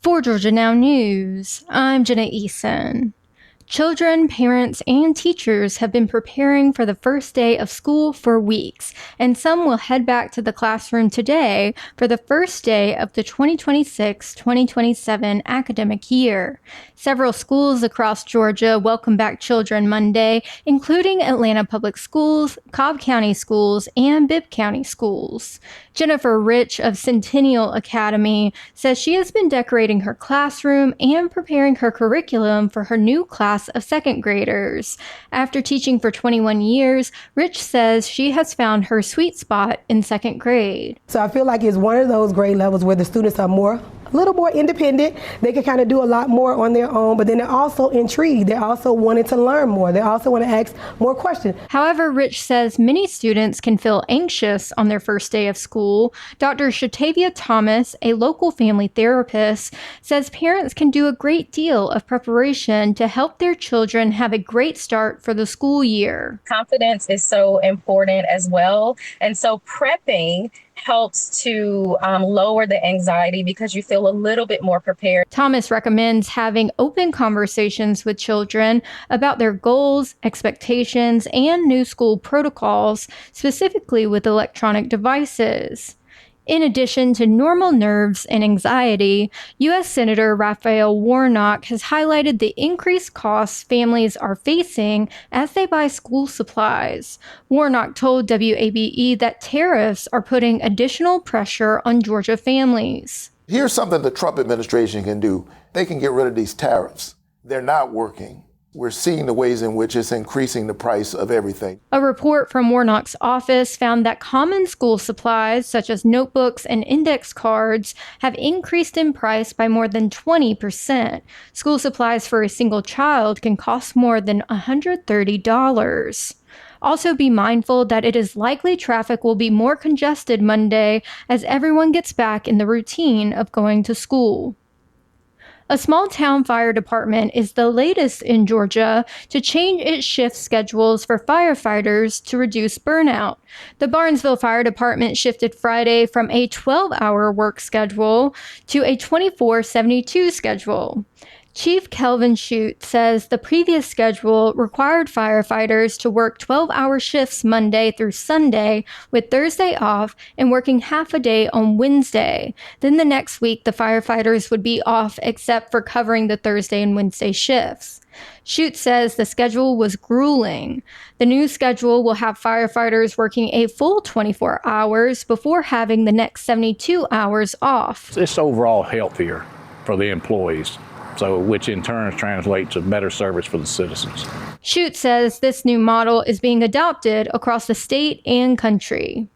For Georgia Now News, I'm Jenna Eason. Children, parents, and teachers have been preparing for the first day of school for weeks, and some will head back to the classroom today for the first day of the 2026-2027 academic year. Several schools across Georgia welcome back children Monday, including Atlanta Public Schools, Cobb County Schools, and Bibb County Schools. Jennifer Rich of Centennial Academy says she has been decorating her classroom and preparing her curriculum for her new class of second graders. After teaching for 21 years, Rich says she has found her sweet spot in second grade. So I feel like it's one of those grade levels where the students are a little more independent. They can kind of do a lot more on their own, but then they're also intrigued. They're also wanting to learn more. They also want to ask more questions. However, Rich says many students can feel anxious on their first day of school. Dr. Shatavia Thomas, a local family therapist, says parents can do a great deal of preparation to help their children have a great start for the school year. Confidence is so important as well. And so prepping helps to lower the anxiety because you feel a little bit more prepared. Thomas recommends having open conversations with children about their goals, expectations, and new school protocols, specifically with electronic devices. In addition to normal nerves and anxiety, U.S. Senator Raphael Warnock has highlighted the increased costs families are facing as they buy school supplies. Warnock told WABE that tariffs are putting additional pressure on Georgia families. Here's something the Trump administration can do. They can get rid of these tariffs. They're not working. We're seeing the ways in which it's increasing the price of everything. A report from Warnock's office found that common school supplies, such as notebooks and index cards, have increased in price by more than 20%. School supplies for a single child can cost more than $130. Also be mindful that it is likely traffic will be more congested Monday as everyone gets back in the routine of going to school. A small-town fire department is the latest in Georgia to change its shift schedules for firefighters to reduce burnout. The Barnesville Fire Department shifted Friday from a 12-hour work schedule to a 24/72 schedule. Chief Kelvin Shute says the previous schedule required firefighters to work 12-hour shifts Monday through Sunday with Thursday off and working half a day on Wednesday. Then the next week, the firefighters would be off except for covering the Thursday and Wednesday shifts. Shute says the schedule was grueling. The new schedule will have firefighters working a full 24 hours before having the next 72 hours off. It's overall healthier for the employees, which in turn translates to better service for the citizens. Shute says this new model is being adopted across the state and country.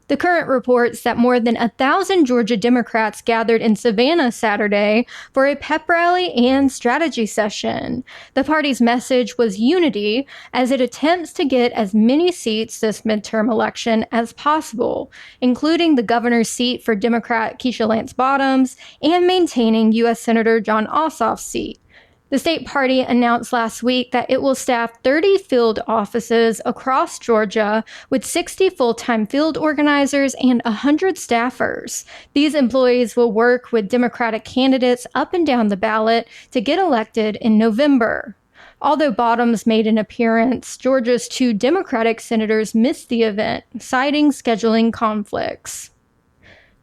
The Current reports that more than 1,000 Georgia Democrats gathered in Savannah Saturday for a pep rally and strategy session. The party's message was unity as it attempts to get as many seats this midterm election as possible, including the governor's seat for Democrat Keisha Lance Bottoms and maintaining U.S. Senator Jon Ossoff's seat. The state party announced last week that it will staff 30 field offices across Georgia with 60 full-time field organizers and 100 staffers. These employees will work with Democratic candidates up and down the ballot to get elected in November. Although Bottoms made an appearance, Georgia's 2 Democratic senators missed the event, citing scheduling conflicts.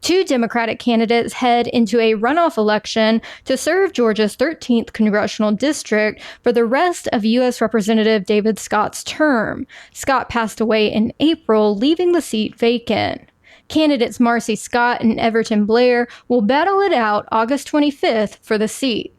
2 Democratic candidates head into a runoff election to serve Georgia's 13th congressional district for the rest of U.S. Representative David Scott's term. Scott passed away in April, leaving the seat vacant. Candidates Marcy Scott and Everton Blair will battle it out August 25th for the seat.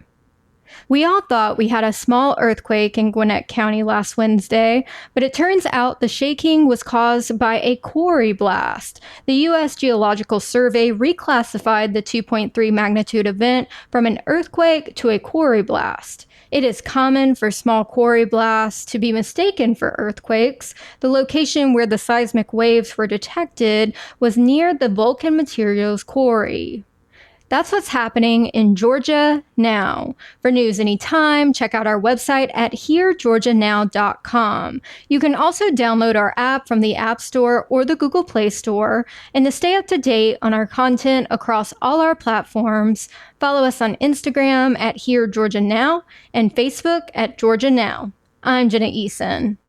We all thought we had a small earthquake in Gwinnett County last Wednesday, but it turns out the shaking was caused by a quarry blast. The U.S. Geological Survey reclassified the 2.3 magnitude event from an earthquake to a quarry blast. It is common for small quarry blasts to be mistaken for earthquakes. The location where the seismic waves were detected was near the Vulcan Materials quarry. That's what's happening in Georgia now. For news anytime, check out our website at heregeorgianow.com. You can also download our app from the App Store or the Google Play Store. And to stay up to date on our content across all our platforms, follow us on Instagram at heregeorgianow and Facebook at Georgia Now. I'm Jenna Eason.